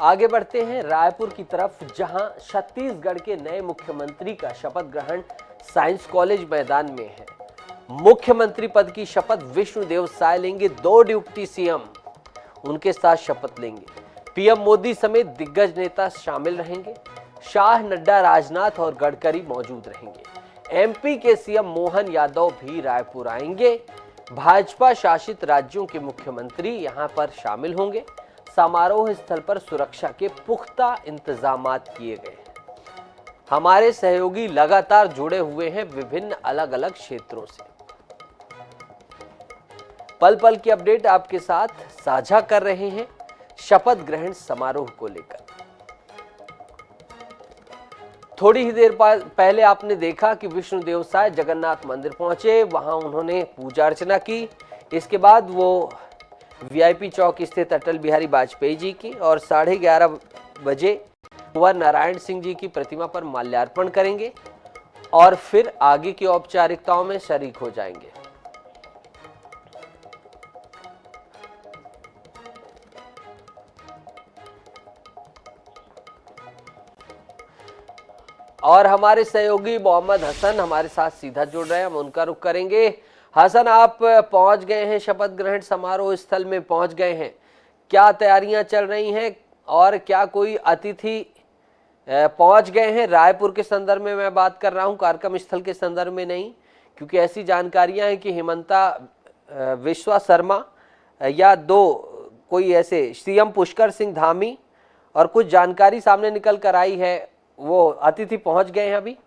आगे बढ़ते हैं रायपुर की तरफ, जहां छत्तीसगढ़ के नए मुख्यमंत्री का शपथ ग्रहण साइंस कॉलेज मैदान में है। मुख्यमंत्री पद की शपथ विष्णुदेव साय लेंगे। 2 डिप्टी सीएम उनके साथ शपथ लेंगे। पीएम मोदी समेत दिग्गज नेता शामिल रहेंगे। शाह, नड्डा, राजनाथ और गडकरी मौजूद रहेंगे। एमपी के सीएम मोहन यादव भी रायपुर आएंगे। भाजपा शासित राज्यों के मुख्यमंत्री यहां पर शामिल होंगे। समारोह स्थल पर सुरक्षा के पुख्ता इंतजामात किए गए हैं। हमारे सहयोगी लगातार जुड़े हुए हैं विभिन्न अलग अलग क्षेत्रों से। पल पल की अपडेट आपके साथ साझा कर रहे हैं शपथ ग्रहण समारोह को लेकर। थोड़ी ही देर पहले आपने देखा कि विष्णुदेव साय जगन्नाथ मंदिर पहुंचे, वहां उन्होंने पूजा अर्चना की। इसके बाद वो वीआईपी चौक स्थित अटल बिहारी वाजपेयी जी की और 11:30 बजे कुंवर नारायण सिंह जी की प्रतिमा पर माल्यार्पण करेंगे और फिर आगे की औपचारिकताओं में शरीक हो जाएंगे। और हमारे सहयोगी मोहम्मद हसन हमारे साथ सीधा जुड़ रहे हैं, हम उनका रुख करेंगे। हसन, आप पहुंच गए हैं, शपथ ग्रहण समारोह स्थल में पहुंच गए हैं। क्या तैयारियां चल रही हैं और क्या कोई अतिथि पहुंच गए हैं? रायपुर के संदर्भ में मैं बात कर रहा हूं, कार्यक्रम स्थल के संदर्भ में नहीं, क्योंकि ऐसी जानकारियां हैं कि हिमंता विश्वा शर्मा या कोई ऐसे सीएम पुष्कर सिंह धामी और कुछ जानकारी सामने निकल कर आई है, वो अतिथि पहुंच गए हैं अभी?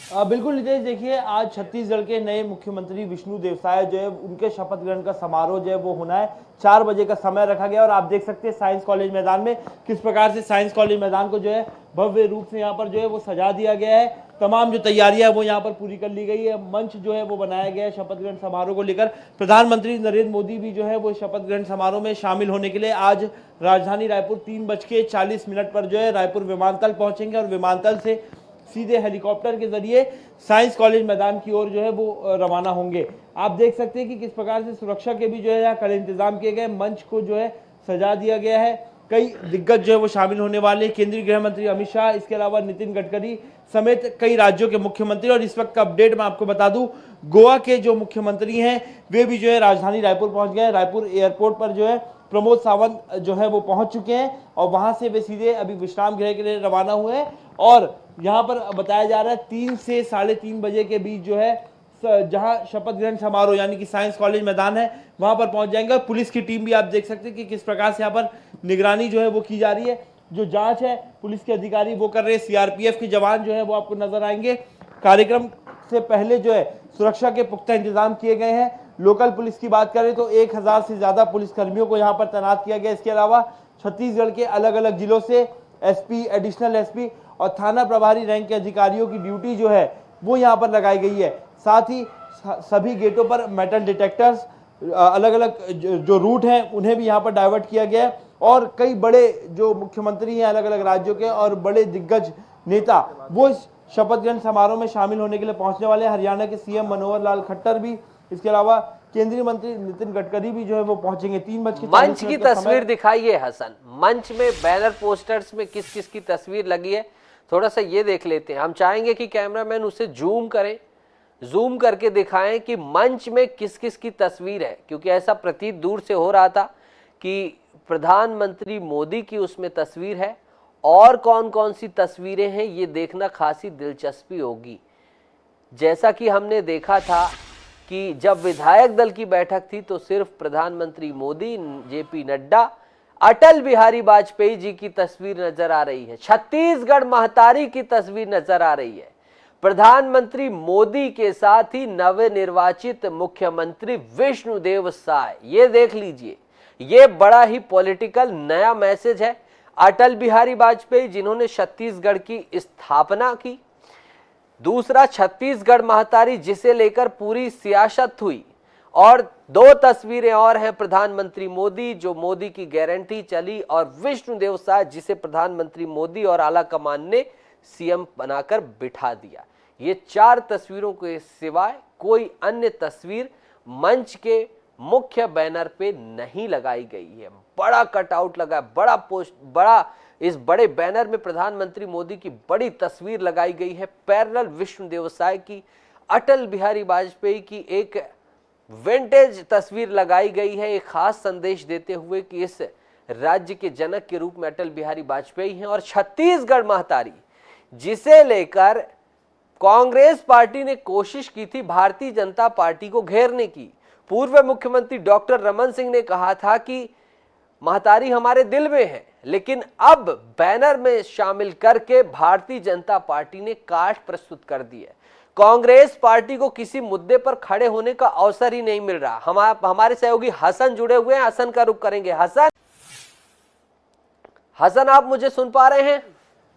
बिल्कुल नितेश, देखिए आज छत्तीसगढ़ के नए मुख्यमंत्री विष्णुदेव साय जो है उनके शपथ ग्रहण का समारोह जो है वो होना है। 4 बजे का समय रखा गया और आप देख सकते हैं साइंस कॉलेज मैदान में किस प्रकार से साइंस कॉलेज मैदान को जो है भव्य रूप से यहाँ पर जो है वो सजा दिया गया है। तमाम जो तैयारियां वो यहाँ पर पूरी कर ली गई है। मंच जो है वो बनाया गया है शपथ ग्रहण समारोह को लेकर। प्रधानमंत्री नरेंद्र मोदी भी जो है वो शपथ ग्रहण समारोह में शामिल होने के लिए आज राजधानी रायपुर 3:40 पर जो है रायपुर विमानतल पहुंचेंगे और विमानतल से सीधे हेलीकॉप्टर के जरिए साइंस कॉलेज मैदान की ओर जो है वो रवाना होंगे। आप देख सकते हैं कि किस प्रकार से सुरक्षा के भी जो है यहाँ कड़े इंतजाम किए गए। मंच को जो है सजा दिया गया है। कई दिग्गज जो है वो शामिल होने वाले, केंद्रीय गृह मंत्री अमित शाह, इसके अलावा नितिन गडकरी समेत कई राज्यों के मुख्यमंत्री। और इस वक्त का अपडेट मैं आपको बता दूं, गोवा के जो मुख्यमंत्री हैं वे भी जो है राजधानी रायपुर पहुंच गए। रायपुर एयरपोर्ट पर जो है प्रमोद सावंत जो है वो पहुंच चुके हैं और वहां से वे सीधे अभी विश्राम गृह के लिए रवाना हुए हैं। और यहाँ पर बताया जा रहा है 3 से 3:30 बजे के बीच जो है जहां शपथ ग्रहण समारोह यानी कि साइंस कॉलेज मैदान है वहां पर पहुंच जाएंगे। और पुलिस की टीम भी आप देख सकते हैं कि किस प्रकार से यहाँ पर निगरानी जो है वो की जा रही है। जो जांच है पुलिस के अधिकारी वो कर रहे हैं, सीआरपीएफ के जवान जो है वो आपको नजर आएंगे। कार्यक्रम से पहले जो है सुरक्षा के पुख्ता इंतजाम किए गए हैं। लोकल पुलिस की बात करें तो 1000 से ज्यादा पुलिस कर्मियों को यहाँ पर तैनात किया गया। इसके अलावा छत्तीसगढ़ के अलग अलग जिलों से एसपी, एडिशनल एसपी और थाना प्रभारी रैंक के अधिकारियों की ड्यूटी जो है वो यहाँ पर लगाई गई है। साथ ही सभी गेटों पर मेटल डिटेक्टर्स, अलग अलग जो रूट हैं उन्हें भी यहाँ पर डाइवर्ट किया गया है। और कई बड़े जो मुख्यमंत्री हैं अलग अलग राज्यों के और बड़े दिग्गज नेता वो इस शपथ ग्रहण समारोह में शामिल होने के लिए पहुंचने वाले हैं। हरियाणा के सीएम मनोहर लाल खट्टर भी, इसके अलावा केंद्रीय मंत्री नितिन गडकरी भी जो है वो पहुंचेंगे। 3:40 मंच की तस्वीर दिखाइए हसन। मंच में बैनर पोस्टर्स में किस किस की तस्वीर लगी है, थोड़ा सा ये देख लेते हैं। हम चाहेंगे कि कैमरामैन उसे जूम करें, जूम करके दिखाएं कि मंच में किस किस की तस्वीर है, क्योंकि ऐसा प्रतीत दूर से हो रहा था कि प्रधानमंत्री मोदी की उसमें तस्वीर है। और कौन कौन सी तस्वीरें हैं ये देखना खासी दिलचस्पी होगी। जैसा कि हमने देखा था कि जब विधायक दल की बैठक थी तो सिर्फ प्रधानमंत्री मोदी, जेपी नड्डा, अटल बिहारी वाजपेयी जी की तस्वीर नजर आ रही है। छत्तीसगढ़ महतारी की तस्वीर नजर आ रही है। प्रधानमंत्री मोदी के साथ ही नवनिर्वाचित मुख्यमंत्री विष्णुदेव साय, ये देख लीजिए, ये बड़ा ही पॉलिटिकल नया मैसेज है। अटल बिहारी वाजपेयी जिन्होंने छत्तीसगढ़ की स्थापना की, दूसरा छत्तीसगढ़ महतारी जिसे लेकर पूरी सियासत हुई, और 2 तस्वीरें और हैं, प्रधानमंत्री मोदी जो मोदी की गारंटी चली, और विष्णुदेव साय जिसे प्रधानमंत्री मोदी और आला कमान ने सीएम बनाकर बिठा दिया। ये 4 तस्वीरों के सिवाय कोई अन्य तस्वीर मंच के मुख्य बैनर पे नहीं लगाई गई है। बड़ा कटआउट लगा, बड़ा पोस्ट, बड़ा इस बड़े बैनर में प्रधानमंत्री मोदी की बड़ी तस्वीर लगाई गई है। पैरेलल विष्णु देवसाय की, अटल बिहारी वाजपेयी की एक विंटेज तस्वीर लगाई गई है, एक खास संदेश देते हुए कि इस राज्य के जनक के रूप में अटल बिहारी वाजपेयी हैं। और छत्तीसगढ़ महतारी, जिसे लेकर कांग्रेस पार्टी ने कोशिश की थी भारतीय जनता पार्टी को घेरने की। पूर्व मुख्यमंत्री डॉक्टर रमन सिंह ने कहा था कि महतारी हमारे दिल में है, लेकिन अब बैनर में शामिल करके भारतीय जनता पार्टी ने काट प्रस्तुत कर दी है। कांग्रेस पार्टी को किसी मुद्दे पर खड़े होने का अवसर ही नहीं मिल रहा। हमारे सहयोगी हसन जुड़े हुए हैं, हसन का रुख करेंगे। हसन, आप मुझे सुन पा रहे हैं?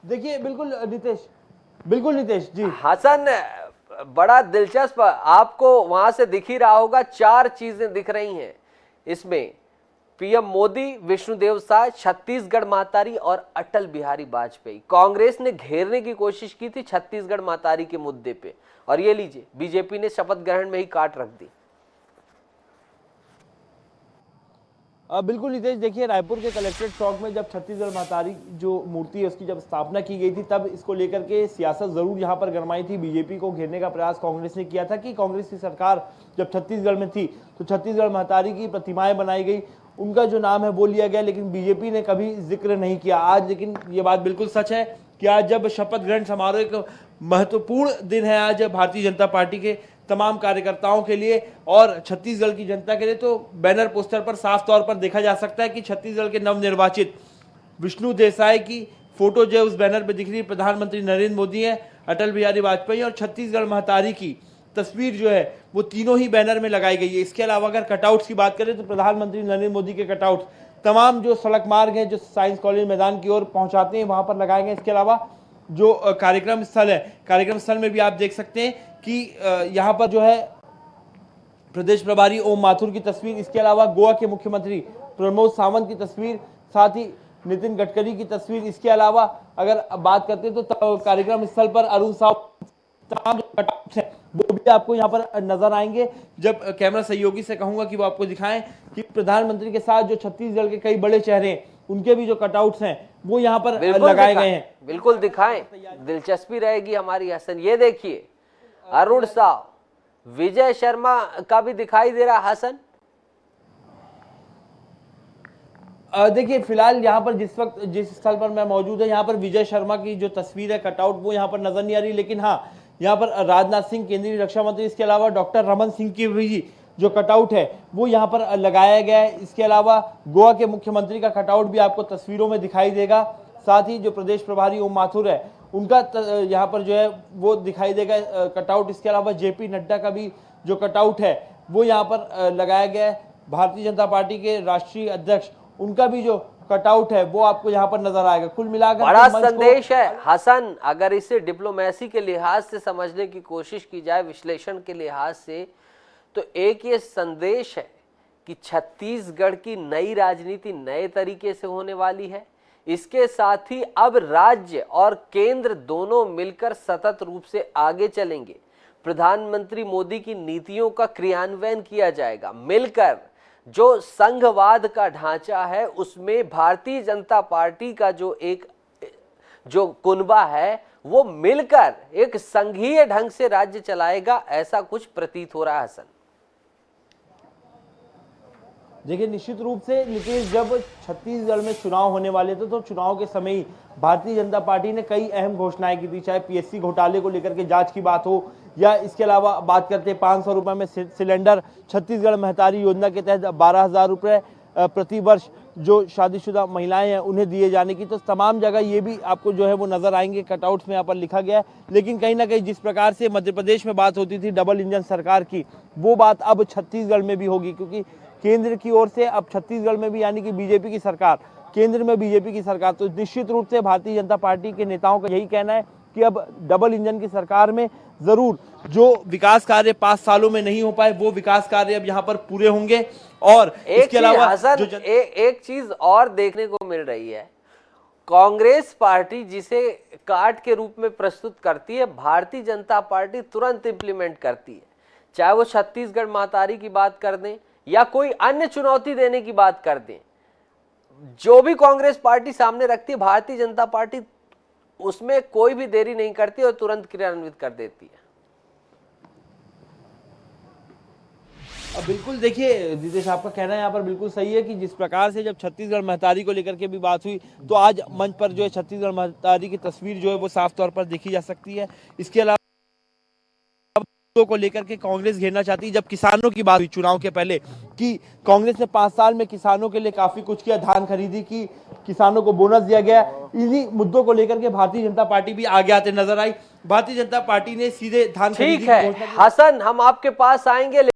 देखिए बिल्कुल नितेश जी। हसन, बड़ा दिलचस्प, आपको वहां से दिख ही रहा होगा, 4 चीजें दिख रही हैं इसमें। पीएम मोदी, विष्णुदेव साय, छत्तीसगढ़ महतारी और अटल बिहारी वाजपेयी। कांग्रेस ने घेरने की कोशिश की थी छत्तीसगढ़ महतारी के मुद्दे पे, और ये लीजिए बीजेपी ने शपथ ग्रहण में ही काट रख दी। बिल्कुल नितेश, देखिए रायपुर के कलेक्ट्रेट चौक में जब छत्तीसगढ़ महतारी जो मूर्ति है उसकी जब स्थापना की गई थी, तब इसको लेकर के सियासत जरूर यहाँ पर गरमाई थी। बीजेपी को घेरने का प्रयास कांग्रेस ने किया था कि कांग्रेस की सरकार जब छत्तीसगढ़ में थी तो छत्तीसगढ़ महतारी की प्रतिमाएं बनाई गई, उनका जो नाम है वो लिया गया, लेकिन बीजेपी ने कभी जिक्र नहीं किया। आज लेकिन ये बात बिल्कुल सच है कि आज जब शपथ ग्रहण समारोह एक महत्वपूर्ण दिन है, आज भारतीय जनता पार्टी के तमाम कार्यकर्ताओं के लिए और छत्तीसगढ़ की जनता के लिए, तो बैनर पोस्टर पर साफ तौर पर देखा जा सकता है कि छत्तीसगढ़ के नवनिर्वाचित विष्णु देसाई की फोटो जो उस बैनर पर दिख रही है, प्रधानमंत्री नरेंद्र मोदी है, अटल बिहारी वाजपेयी और छत्तीसगढ़ महतारी की तस्वीर जो है वो तीनों ही बैनर में लगाई गई है। इसके अलावा अगर कटआउट्स की बात करें तो प्रधानमंत्री नरेंद्र मोदी के कटआउट तमाम जो सड़क मार्ग हैं जो साइंस कॉलेज मैदान की ओर पहुंचाते हैं वहां पर लगाए गए। इसके अलावा जो कार्यक्रम स्थल है, कार्यक्रम स्थल में भी आप देख सकते हैं कि यहाँ पर जो है प्रदेश प्रभारी ओम माथुर की तस्वीर, इसके अलावा गोवा के मुख्यमंत्री प्रमोद सावंत की तस्वीर, साथ ही नितिन गडकरी की तस्वीर। इसके अलावा अगर बात करते हैं तो कार्यक्रम स्थल पर अरुण साव, तमाम जो कटआउट्स हैं वो भी आपको यहाँ पर नजर आएंगे। जब कैमरा सहयोगी से कहूंगा कि वो आपको दिखाएं कि प्रधानमंत्री के साथ जो छत्तीसगढ़ के कई बड़े चेहरे हैं उनके भी जो कटआउट्स हैं वो यहाँ पर लगाए गए हैं। बिल्कुल दिखाएं, दिलचस्पी रहेगी हमारी। हसन, ये देखिए अरुण साव, विजय शर्मा का भी दिखाई दे रहा। हसन, देखिए फिलहाल यहाँ पर जिस स्थल पर मैं मौजूद है यहाँ पर विजय शर्मा की जो तस्वीर है कटआउट वो यहाँ पर नजर नहीं आ रही, लेकिन हाँ यहाँ पर राजनाथ सिंह केंद्रीय रक्षा मंत्री, इसके अलावा डॉक्टर रमन सिंह की भी जो कटआउट है वो यहाँ पर लगाया गया है। इसके अलावा गोवा के मुख्यमंत्री का कटआउट भी आपको तस्वीरों में दिखाई देगा। साथ ही जो प्रदेश प्रभारी ओम माथुर है उनका यहाँ पर जो है वो दिखाई देगा कटआउट। इसके अलावा जेपी नड्डा का भी जो कटआउट है वो यहाँ पर लगाया गया है। भारतीय जनता पार्टी के राष्ट्रीय अध्यक्ष, उनका भी जो कटआउट है वो आपको यहाँ पर नजर आएगा। कुल मिलाकर बड़ा संदेश है। हसन, अगर इसे डिप्लोमेसी के लिहाज से समझने की कोशिश की जाए, विश्लेषण के लिहाज से, तो एक ये संदेश है कि छत्तीसगढ़ की नई राजनीति नए तरीके से होने वाली है। इसके साथ ही अब राज्य और केंद्र दोनों मिलकर सतत रूप से आगे चलेंगे। प्रधानमंत्री मोदी की नीतियों का क्रियान्वयन किया जाएगा। मिलकर जो संघवाद का ढांचा है उसमें भारतीय जनता पार्टी का जो कुनबा है वो मिलकर एक संघीय ढंग से राज्य चलाएगा, ऐसा कुछ प्रतीत हो रहा है। हसन, देखिए निश्चित रूप से नीतीश, जब छत्तीसगढ़ में चुनाव होने वाले थे तो चुनाव के समय ही भारतीय जनता पार्टी ने कई अहम घोषणाएं की थी, चाहे पीएससी घोटाले को लेकर के जांच की बात हो या इसके अलावा बात करते 500 रुपए में सिलेंडर, छत्तीसगढ़ महतारी योजना के तहत 12,000 रुपए प्रति वर्ष जो शादीशुदा महिलाएं हैं उन्हें दिए जाने की। तो तमाम जगह ये भी आपको जो है वो नजर आएंगे, कटआउट्स में यहाँ पर लिखा गया है। लेकिन कहीं ना कहीं जिस प्रकार से मध्य प्रदेश में बात होती थी डबल इंजन सरकार की, वो बात अब छत्तीसगढ़ में भी होगी, क्योंकि केंद्र की ओर से अब छत्तीसगढ़ में भी यानी कि बीजेपी की सरकार, केंद्र में बीजेपी की सरकार। तो निश्चित रूप से भारतीय जनता पार्टी के नेताओं का यही कहना है कि अब डबल इंजन की सरकार में जरूर जो विकास कार्य 5 सालों में नहीं हो पाए वो विकास कार्य अब यहाँ पर पूरे होंगे। और इसके अलावा एक चीज और देखने को मिल रही है, कांग्रेस पार्टी जिसे काट के रूप में प्रस्तुत करती है, भारतीय जनता पार्टी तुरंत इंप्लीमेंट करती है। चाहे वो छत्तीसगढ़ महतारी की बात कर दें या कोई अन्य चुनौती देने की बात कर दें, जो भी कांग्रेस पार्टी सामने रखती है, भारतीय जनता पार्टी उसमें कोई भी देरी नहीं करती और तुरंत क्रियान्वित कर देती है। अब बिल्कुल देखिए जितेश, आपका कहना यहाँ पर बिल्कुल सही है कि जिस प्रकार से जब छत्तीसगढ़ महतारी को लेकर के भी बात हुई, तो आज मंच पर जो है छत्तीसगढ़ महतारी की तस्वीर जो है वो साफ तौर पर देखी जा सकती है। इसके अलावा को लेकर के कांग्रेस घेरना चाहती है। जब किसानों की बात हुई चुनाव के पहले कि कांग्रेस ने 5 साल में किसानों के लिए काफी कुछ किया, धान खरीदी की, किसानों को बोनस दिया गया, इन्हीं मुद्दों को लेकर के भारतीय जनता पार्टी भी आगे आते नजर आई। भारतीय जनता पार्टी ने सीधे धान खरीदी ठीक है हसन, हम आपके पास आएंगे।